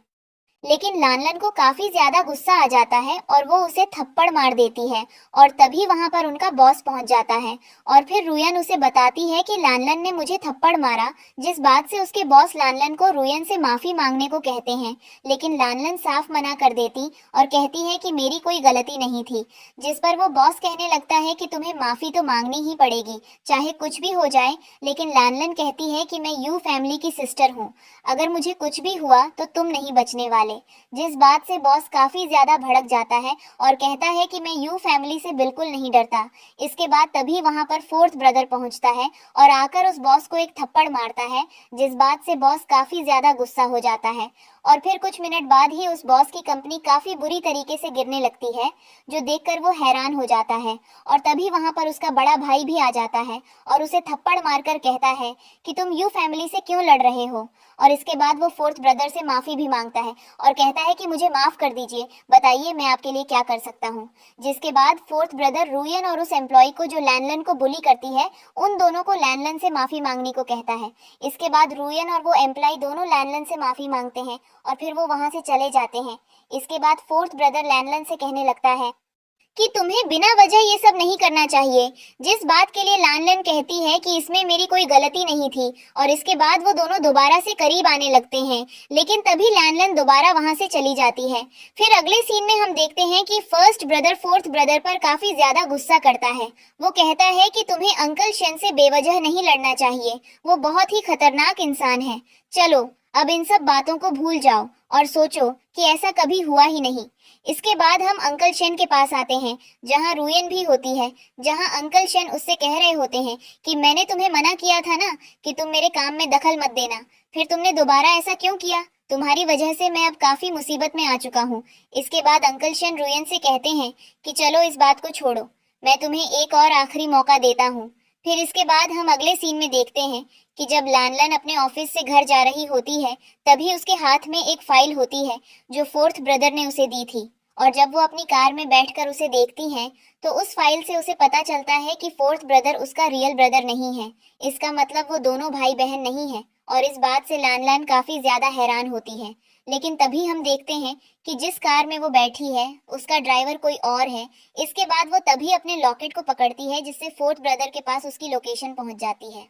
लेकिन लानलन को काफी ज्यादा गुस्सा आ जाता है और वो उसे थप्पड़ मार देती है। और तभी वहां पर उनका बॉस पहुंच जाता है और फिर रुयन उसे बताती है कि लानलन ने मुझे थप्पड़ मारा, जिस बात से उसके बॉस लानलन को रुयन से माफी मांगने को कहते हैं। लेकिन लानलन साफ मना कर देती और कहती है कि मेरी कोई गलती नहीं थी, जिस पर वो बॉस कहने लगता है कि तुम्हें माफी तो मांगनी ही पड़ेगी चाहे कुछ भी हो जाए। लेकिन लानलन कहती है कि मैं यू फैमिली की सिस्टर हूँ, अगर मुझे कुछ भी हुआ तो तुम नहीं बचने वाले, जिस बात से बॉस काफी ज्यादा भड़क जाता है और कहता है कि मैं यू फैमिली से बिल्कुल नहीं डरता। इसके बाद तभी वहां पर फोर्थ ब्रदर पहुंचता है और आकर उस बॉस को एक थप्पड़ मारता है, जिस बात से बॉस काफी ज्यादा गुस्सा हो जाता है। और फिर कुछ मिनट बाद ही उस बॉस की कंपनी काफी बुरी तरीके से गिरने लगती है, जो देखकर वो हैरान हो जाता है। और तभी वहां पर उसका बड़ा भाई भी आ जाता है और उसे थप्पड़ मारकर कहता है कि तुम यू फैमिली से क्यों लड़ रहे हो। और इसके बाद वो फोर्थ ब्रदर से माफी भी मांगता है और कहता है कि मुझे माफ कर दीजिए, बताइए मैं आपके लिए क्या कर सकता हूँ। जिसके बाद फोर्थ ब्रदर रुयन और उस एम्प्लॉय को जो लैनलन को बुली करती है उन दोनों को लैनलन से माफी मांगने को कहता है। इसके बाद रुयन और वो एम्प्लॉय दोनों लैनलन से माफी मांगते हैं और फिर वो वहां से चले जाते हैं। इसके बाद फोर्थ ब्रदर लैनलन से कहने लगता है कि तुम्हें बिना वजह ये सब नहीं करना चाहिए, जिस बात के लिए लानलन कहती है कि इसमें मेरी कोई गलती नहीं थी। और इसके बाद वो दोनों दोबारा से करीब आने लगते हैं, लेकिन तभी लानलन दोबारा वहां से चली जाती है। फिर अगले सीन में हम देखते हैं कि फर्स्ट ब्रदर फोर्थ ब्रदर पर काफी ज्यादा गुस्सा करता है। वो कहता है कि तुम्हें अंकल शेन से बेवजह नहीं लड़ना चाहिए, वो बहुत ही खतरनाक इंसान है। चलो अब इन सब बातों को भूल जाओ और सोचो कि ऐसा कभी हुआ ही नहीं। इसके बाद हम अंकल शेन के पास आते हैं जहां रुयन भी होती है, जहां अंकल शेन उससे कह रहे होते हैं कि मैंने तुम्हें मना किया था ना कि तुम मेरे काम में दखल मत देना, फिर तुमने दोबारा ऐसा क्यों किया, तुम्हारी वजह से मैं अब काफी मुसीबत में आ चुका हूँ। इसके बाद अंकल शेन रुयन से कहते हैं कि चलो इस बात को छोड़ो, मैं तुम्हें एक और आखिरी मौका देता हूँ। फिर इसके बाद हम अगले सीन में देखते हैं कि जब लानलन अपने ऑफिस से घर जा रही होती है तभी उसके हाथ में एक फाइल होती है जो फोर्थ ब्रदर ने उसे दी थी। और जब वो अपनी कार में बैठकर उसे देखती हैं, तो उस फाइल से उसे पता चलता है कि फोर्थ ब्रदर उसका रियल ब्रदर नहीं है। इसका मतलब वो दोनों भाई बहन नहीं है। और इस बात से लान लान काफी ज्यादा हैरान होती है। लेकिन तभी हम देखते हैं कि जिस कार में वो बैठी है उसका ड्राइवर कोई और है। इसके बाद वो तभी अपने लॉकेट को पकड़ती है, जिससे फोर्थ ब्रदर के पास उसकी लोकेशन पहुंच जाती है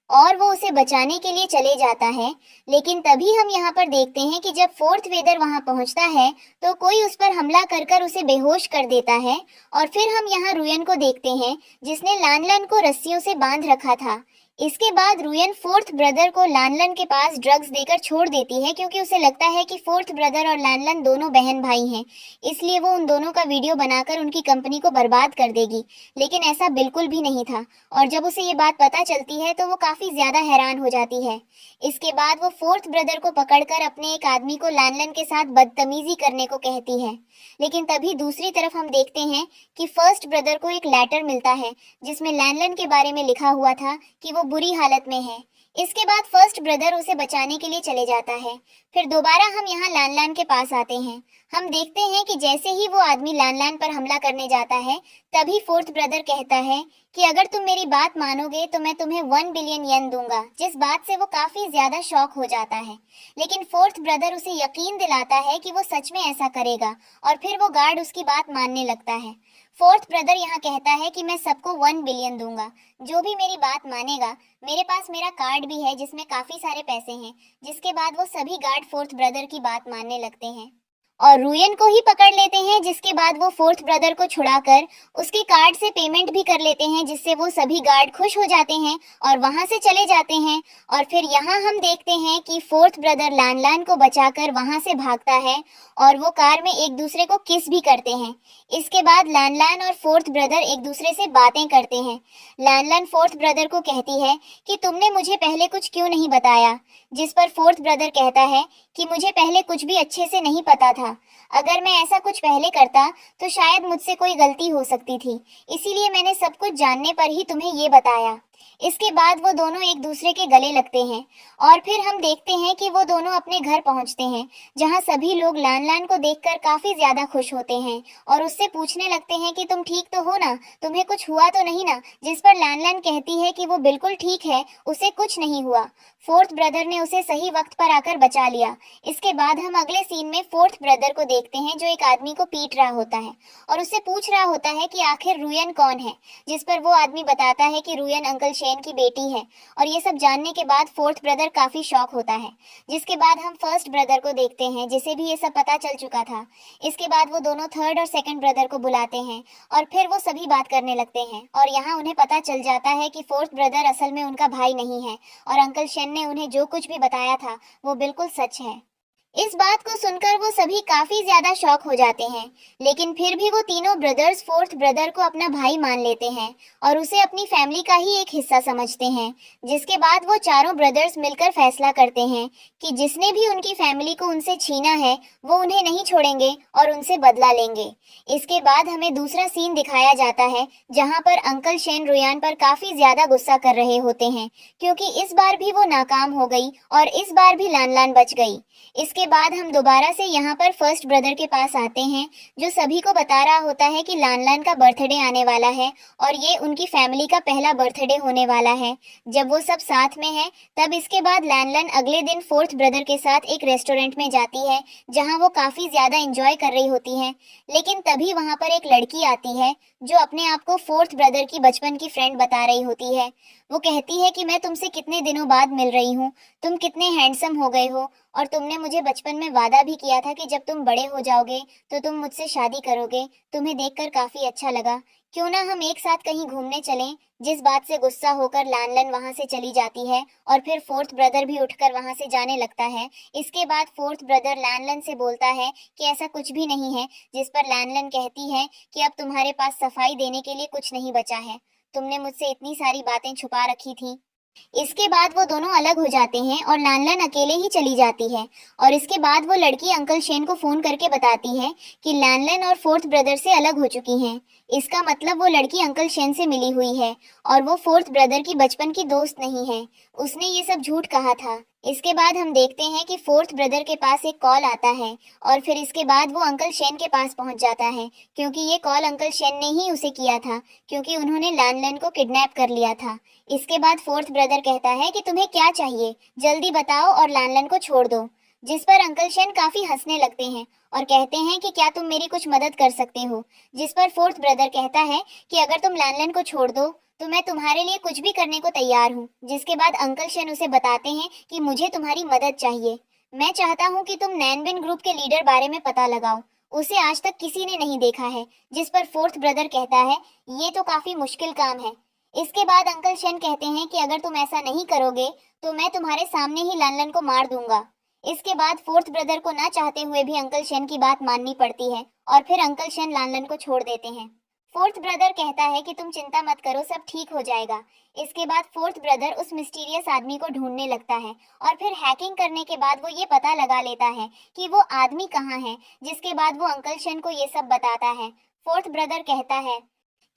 और वो उसे बचाने के लिए चले जाता है। लेकिन तभी हम यहाँ पर देखते हैं कि जब फोर्थ वेदर वहां पहुंचता है तो कोई उस पर हमला कर कर उसे बेहोश कर देता है। और फिर हम यहाँ रुयन को देखते हैं, जिसने लानलन को रस्सियों से बांध रखा था। इसके बाद रुयन फोर्थ ब्रदर को लानलन के पास ड्रग्स देकर छोड़ देती है, क्योंकि उसे लगता है कि फोर्थ ब्रदर और लानलन दोनों बहन भाई हैं। इसलिए वो उन दोनों का वीडियो बनाकर उनकी कंपनी को बर्बाद कर देगी। लेकिन ऐसा बिल्कुल भी नहीं था। और जब उसे ये बात पता चलती है तो वो काफी ज्यादा हैरान हो जाती है। इसके बाद वो फोर्थ ब्रदर को पकड़कर अपने एक आदमी को लानलन के साथ बदतमीजी करने को कहती है। लेकिन तभी दूसरी तरफ हम देखते हैं कि फर्स्ट ब्रदर को एक लेटर मिलता है, जिसमें लानलन के बारे में लिखा हुआ था कि वो बुरी हालत में है। इसके बाद फर्स्ट ब्रदर उसे बचाने के लिए चले जाता है। फिर दोबारा हम यहाँ लानलान के पास आते हैं। हम देखते हैं कि जैसे ही वो आदमी लानलान पर हमला करने जाता है, तभी फोर्थ ब्रदर कहता है कि अगर तुम मेरी बात मानोगे तो मैं तुम्हें 1 बिलियन येन दूंगा, जिस बात से वो काफी ज्यादा शॉक हो जाता है। लेकिन फोर्थ ब्रदर उसे यकीन दिलाता है कि वो सच में ऐसा करेगा और फिर वो गार्ड उसकी बात मानने लगता है। फोर्थ ब्रदर यहाँ कहता है कि मैं सबको 1 बिलियन दूंगा, जो भी मेरी बात मानेगा। मेरे पास मेरा कार्ड भी है जिसमें काफी सारे पैसे हैं। जिसके बाद वो सभी गार्ड फोर्थ ब्रदर की बात मानने लगते हैं और रुयन को ही पकड़ लेते हैं। जिसके बाद वो फोर्थ ब्रदर को छुड़ाकर उसके कार्ड से पेमेंट भी कर लेते हैं, जिससे वो सभी गार्ड खुश हो जाते हैं और वहां से चले जाते हैं। और फिर यहाँ हम देखते हैं कि फोर्थ ब्रदर लानलान को बचाकर वहां से भागता है और वो कार में एक दूसरे को किस भी करते हैं। इसके बाद लानलान और फोर्थ ब्रदर एक दूसरे से बातें करते हैं। लानलान फोर्थ ब्रदर को कहती है कि तुमने मुझे पहले कुछ क्यों नहीं बताया, जिस पर फोर्थ ब्रदर कहता है कि मुझे पहले कुछ भी अच्छे से नहीं पता था। अगर मैं ऐसा कुछ पहले करता तो शायद मुझसे कोई गलती हो सकती थी, इसीलिए मैंने सब कुछ जानने पर ही तुम्हें ये बताया। इसके बाद वो दोनों एक दूसरे के गले लगते हैं और फिर हम देखते हैं कि वो दोनों अपने घर पहुंचते हैं, जहां सभी लोग लानलान को देखकर काफी ज्यादा खुश होते हैं और उससे पूछने लगते हैं कि तुम ठीक तो हो ना, तुम्हें कुछ हुआ तो नहीं ना। जिस पर लानलान कहती है कि वो बिल्कुल ठीक है, उसे कुछ नहीं हुआ। फोर्थ ब्रदर ने उसे सही वक्त पर आकर बचा लिया। इसके बाद हम अगले सीन में फोर्थ ब्रदर को देखते हैं, जो एक आदमी को पीट रहा होता है और उससे पूछ रहा होता है कि आखिर रुयन कौन है। जिस पर वो आदमी बताता है कि रुयन अंकल शेन की बेटी है। और ये सब जानने के बाद फोर्थ ब्रदर काफी शॉक होता है। जिसके बाद हम फर्स्ट ब्रदर को देखते हैं, जिसे भी ये सब पता चल चुका था। इसके बाद वो दोनों थर्ड और सेकंड ब्रदर को बुलाते हैं और फिर वो सभी बात करने लगते हैं और यहाँ उन्हें पता चल जाता है कि फोर्थ ब्रदर असल में उनका भाई नहीं है और अंकल शेन ने उन्हें जो कुछ भी बताया था वो बिल्कुल सच है। इस बात को सुनकर वो सभी काफी ज्यादा शॉक हो जाते हैं। लेकिन फिर भी वो तीनों ब्रदर्स फोर्थ ब्रदर को अपना भाई मान लेते हैं और उसे अपनी फैमिली का ही एक हिस्सा समझते हैं। जिसके बाद वो चारों ब्रदर्स मिलकर फैसला करते हैं कि जिसने भी उनकी फैमिली को उनसे छीना है वो उन्हें नहीं छोड़ेंगे और उनसे बदला लेंगे। इसके बाद हमें दूसरा सीन दिखाया जाता है, जहाँ पर अंकल शेन रुयान पर काफी ज्यादा गुस्सा कर रहे होते हैं, क्योंकि इस बार भी वो नाकाम हो गई और इस बार भी लानलान बच गई। इसके बाद हम दोबारा से यहाँ पर फर्स्ट ब्रदर के पास आते हैं, जो सभी को बता रहा होता है कि लानलान का बर्थडे आने वाला है और ये उनकी फैमिली का पहला बर्थडे होने वाला है। जब वो सब साथ में है तब इसके बाद लानलान अगले दिन फोर्थ ब्रदर के साथ एक रेस्टोरेंट में जाती है, जहाँ वो काफी ज्यादा एंजॉय कर रही होती है। लेकिन तभी वहाँ पर एक लड़की आती है जो अपने आप को फोर्थ ब्रदर की बचपन की फ्रेंड बता रही होती है। वो कहती है कि मैं तुमसे कितने दिनों बाद मिल रही हूँ, तुम कितने हैंडसम हो गए हो और तुमने मुझे बचपन में वादा भी किया था कि जब तुम बड़े हो जाओगे तो तुम मुझसे शादी करोगे। तुम्हें देखकर काफी अच्छा लगा, क्यों ना हम एक साथ कहीं घूमने चलें। जिस बात से गुस्सा होकर लानलन वहां से चली जाती है और फिर फोर्थ ब्रदर भी उठकर वहां से जाने लगता है। इसके बाद फोर्थ ब्रदर लानलन से बोलता है कि ऐसा कुछ भी नहीं है, जिस पर लानलन कहती है कि अब तुम्हारे पास सफाई देने के लिए कुछ नहीं बचा है, तुमने मुझसे इतनी सारी बातें छुपा रखी थी। इसके बाद वो दोनों अलग हो जाते हैं और लानलन अकेले ही चली जाती है। और इसके बाद वो लड़की अंकल शेन को फोन करके बताती है कि लानलन और फोर्थ ब्रदर से अलग हो चुकी हैं। इसका मतलब वो लड़की अंकल शेन से मिली हुई है और वो फोर्थ ब्रदर की बचपन की दोस्त नहीं है। उसने ये सब झूठ कहा था। इसके बाद हम देखते हैं कि फोर्थ ब्रदर के पास एक कॉल आता है और फिर इसके बाद वो अंकल शेन के पास पहुंच जाता है, क्योंकि ये कॉल अंकल शेन ने ही उसे किया था, क्योंकि उन्होंने लैनलन को किडनैप कर लिया था। इसके बाद फोर्थ ब्रदर कहता है कि तुम्हें क्या चाहिए, जल्दी बताओ और लैनलन को छोड़ दो। जिस पर अंकल शेन काफी हंसने लगते हैं और कहते हैं कि क्या तुम मेरी कुछ मदद कर सकते हो। जिस पर फोर्थ ब्रदर कहता है कि अगर तुम लैनलन को छोड़ दो तो मैं तुम्हारे लिए कुछ भी करने को तैयार हूँ। जिसके बाद अंकल शेन उसे बताते हैं कि मुझे तुम्हारी मदद चाहिए। मैं चाहता हूँ कि तुम नैनबिन ग्रुप के लीडर बारे में पता लगाओ, उसे आज तक किसी ने नहीं देखा है। जिस पर फोर्थ ब्रदर कहता है ये तो काफी मुश्किल काम है। इसके बाद अंकल शेन कहते हैं कि अगर तुम ऐसा नहीं करोगे तो मैं तुम्हारे सामने ही लैनलन को मार दूंगा। इसके बाद फोर्थ ब्रदर को ना चाहते हुए भी अंकल शेन की बात माननी पड़ती है और फिर अंकल शेन लैनलन को छोड़ देते हैं। फोर्थ ब्रदर कहता है कि तुम चिंता मत करो, सब ठीक हो जाएगा। इसके बाद फोर्थ ब्रदर उस मिस्टीरियस आदमी को ढूंढने लगता है और फिर हैकिंग करने के बाद वो ये पता लगा लेता है कि वो आदमी कहाँ है। जिसके बाद वो अंकल शेन को ये सब बताता है। फोर्थ ब्रदर कहता है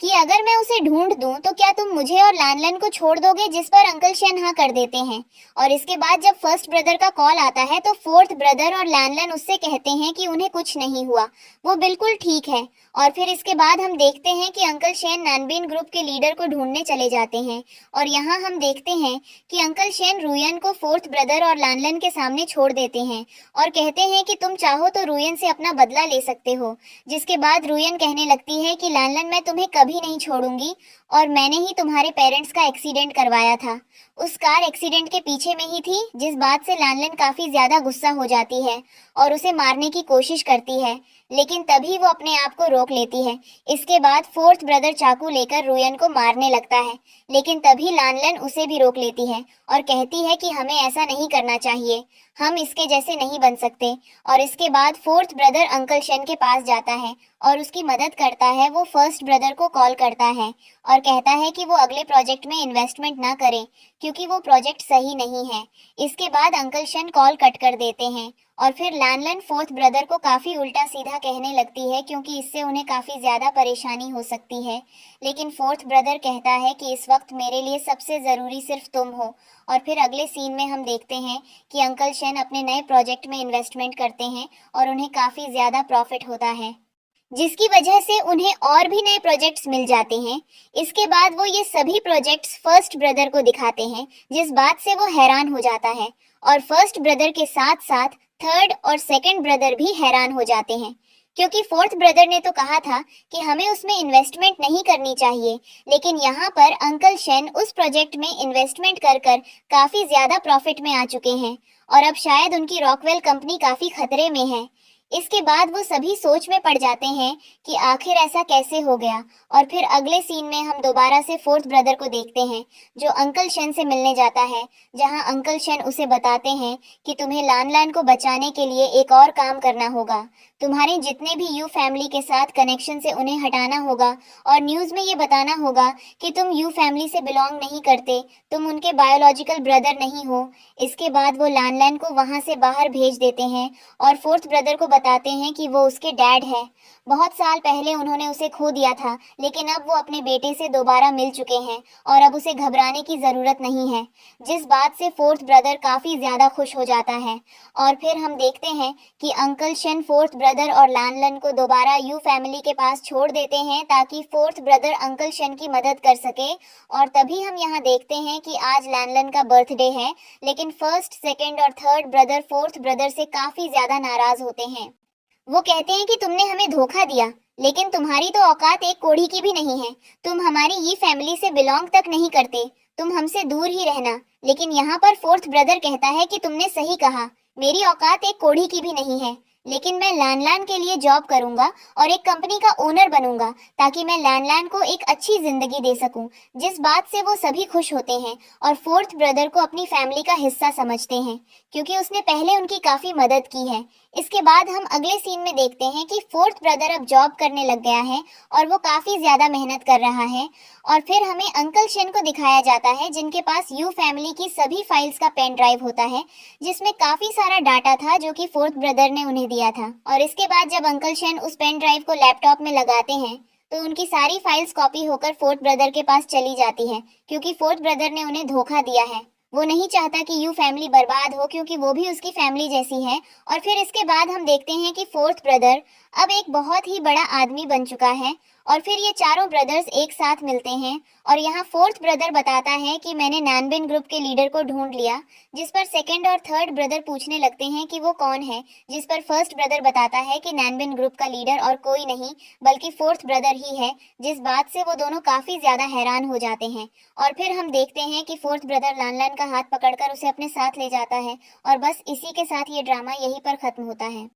कि अगर मैं उसे ढूंढ दूं तो क्या तुम मुझे और लैनलन को छोड़ दोगे। जिस पर अंकल शेन हाँ कर देते हैं। और इसके बाद जब फर्स्ट ब्रदर का कॉल आता है तो फोर्थ ब्रदर और लैनलन उससे कहते हैं कि उन्हें कुछ नहीं हुआ, वो बिल्कुल ठीक है। और फिर इसके बाद हम देखते हैं कि अंकल शेन नैनबिन ग्रुप के लीडर को ढूंढने चले जाते हैं और यहाँ हम देखते हैं कि अंकल शेन रुयन को फोर्थ ब्रदर और लैनलन के सामने छोड़ देते हैं और कहते हैं कि तुम चाहो तो रुयन से अपना बदला ले सकते हो। जिसके बाद रुयन कहने लगती है कि लैनलन मैं तुम्हें कभी नहीं छोड़ूंगी और मैंने ही तुम्हारे पेरेंट्स का एक्सीडेंट करवाया था। उस कार एक्सीडेंट के पीछे में ही थी। जिस बात से लैनलन काफी ज्यादा गुस्सा हो जाती है और उसे मारने की कोशिश करती है, लेकिन तभी वो अपने आप को रोक लेती है। इसके बाद फोर्थ ब्रदर चाकू लेकर रुयन को मारने लगता है, लेकिन तभी लैनलन उसे भी रोक लेती है और कहती है कि हमें ऐसा नहीं करना चाहिए, हम इसके जैसे नहीं बन सकते। और इसके बाद फोर्थ ब्रदर अंकल शेन के पास जाता है और उसकी मदद करता है। वो फर्स्ट ब्रदर को कॉल करता है और कहता है कि वो अगले प्रोजेक्ट में इन्वेस्टमेंट ना करें क्योंकि वो प्रोजेक्ट सही नहीं है। इसके बाद अंकल शेन कॉल कट कर देते हैं और फिर लैनलन फोर्थ ब्रदर को काफी उल्टा सीधा कहने लगती है क्योंकि इससे उन्हें काफी ज्यादा परेशानी हो सकती है। लेकिन फोर्थ ब्रदर कहता है कि इस वक्त मेरे लिए सबसे जरूरी सिर्फ तुम हो। और फिर अगले सीन में हम देखते हैं कि अंकल शेन अपने नए प्रोजेक्ट में इन्वेस्टमेंट करते हैं और उन्हें काफी ज्यादा प्रॉफिट होता है, जिसकी वजह से उन्हें और भी नए प्रोजेक्ट्स मिल जाते हैं। इसके बाद वो ये सभी प्रोजेक्ट्स फर्स्ट ब्रदर को दिखाते हैं, जिस बात से वो हैरान हो जाता है और फर्स्ट ब्रदर के साथ साथ थर्ड और सेकंड ब्रदर भी हैरान हो जाते हैं क्योंकि फोर्थ ब्रदर ने तो कहा था कि हमें उसमें इन्वेस्टमेंट नहीं करनी चाहिए, लेकिन यहाँ पर अंकल शेन उस प्रोजेक्ट में इन्वेस्टमेंट कर कर काफी ज्यादा प्रॉफिट में आ चुके हैं और अब शायद उनकी रॉकवेल कंपनी काफी खतरे में है। इसके बाद वो सभी सोच में पड़ जाते हैं कि आखिर ऐसा कैसे हो गया। और फिर अगले सीन में हम दोबारा से फोर्थ ब्रदर को देखते हैं जो अंकल शेन से मिलने जाता है, जहां अंकल शेन उसे बताते हैं कि तुम्हें लैनलन को बचाने के लिए एक और काम करना होगा। तुम्हारे जितने भी यू फैमिली के साथ कनेक्शन से उन्हें हटाना होगा और न्यूज में ये बताना होगा कि तुम यू फैमिली से बिलोंग नहीं करते, तुम उनके बायोलॉजिकल ब्रदर नहीं हो। इसके बाद वो लैनलन को वहां से बाहर भेज देते हैं और फोर्थ ब्रदर को बताते हैं कि वो उसके डैड है। बहुत साल पहले उन्होंने उसे खो दिया था, लेकिन अब वो अपने बेटे से दोबारा मिल चुके हैं और अब उसे घबराने की जरूरत नहीं है। जिस बात से फोर्थ ब्रदर काफी ज्यादा खुश हो जाता है। और फिर हम देखते हैं कि अंकल शेन फोर्थ ब्रदर और लैनलन को दोबारा यू फैमिली के पास छोड़ देते हैं ताकि फोर्थ ब्रदर अंकल शेन की मदद कर सके। और तभी हम यहाँ देखते हैं कि आज लैनलन का बर्थडे है, लेकिन फर्स्ट, सेकंड और थर्ड ब्रदर फोर्थ ब्रदर से काफी ज्यादा नाराज होते हैं। वो कहते हैं कि तुमने हमें धोखा दिया, लेकिन तुम्हारी तो औकात एक कोढ़ी की भी नहीं है। तुम हमारी ये फैमिली से बिलोंग तक नहीं करते, तुम हमसे दूर ही रहना। लेकिन यहाँ पर फोर्थ ब्रदर कहता है कि तुमने सही कहा, मेरी औकात एक कोढ़ी की भी नहीं है, लेकिन मैं लैनलन के लिए जॉब करूंगा और एक कंपनी का ओनर बनूंगा ताकि मैं लैनलन को एक अच्छी जिंदगी दे सकूं। जिस बात से वो सभी खुश होते हैं और फोर्थ ब्रदर को अपनी फैमिली का हिस्सा समझते हैं क्योंकि उसने पहले उनकी काफी मदद की है। इसके बाद हम अगले सीन में देखते हैं कि फोर्थ ब्रदर अब जॉब करने लग गया है और वो काफी ज्यादा मेहनत कर रहा है। और फिर हमें अंकल शेन को दिखाया जाता है जिनके पास यू फैमिली की सभी फाइल्स का पेन ड्राइव होता है, जिसमें काफी सारा डाटा था जो कि फोर्थ ब्रदर ने उन्हें दिया था। और इसके बाद जब अंकल शेन उस पेन ड्राइव को लैपटॉप में लगाते हैं तो उनकी सारी फाइल्स कॉपी होकर फोर्थ ब्रदर के पास चली जाती है क्योंकि फोर्थ ब्रदर ने उन्हें धोखा दिया है। वो नहीं चाहता कि यू फैमिली बर्बाद हो, क्योंकि वो भी उसकी फैमिली जैसी है। और फिर इसके बाद हम देखते हैं कि फोर्थ ब्रदर अब एक बहुत ही बड़ा आदमी बन चुका है, और फिर ये चारों ब्रदर्स एक साथ मिलते हैं। और यहाँ फोर्थ ब्रदर बताता है कि मैंने नैनबिन ग्रुप के लीडर को ढूंढ लिया, जिस पर सेकंड और थर्ड ब्रदर पूछने लगते हैं कि वो कौन है, जिस पर फर्स्ट ब्रदर बताता है कि नैनबिन ग्रुप का लीडर और कोई नहीं बल्कि फोर्थ ब्रदर ही है, जिस बात से वो दोनों काफी ज्यादा हैरान हो जाते हैं। और फिर हम देखते हैं कि फोर्थ ब्रदर लान लान का हाथ पकड़कर उसे अपने साथ ले जाता है, और बस इसी के साथ ये ड्रामा यहीं पर खत्म होता है।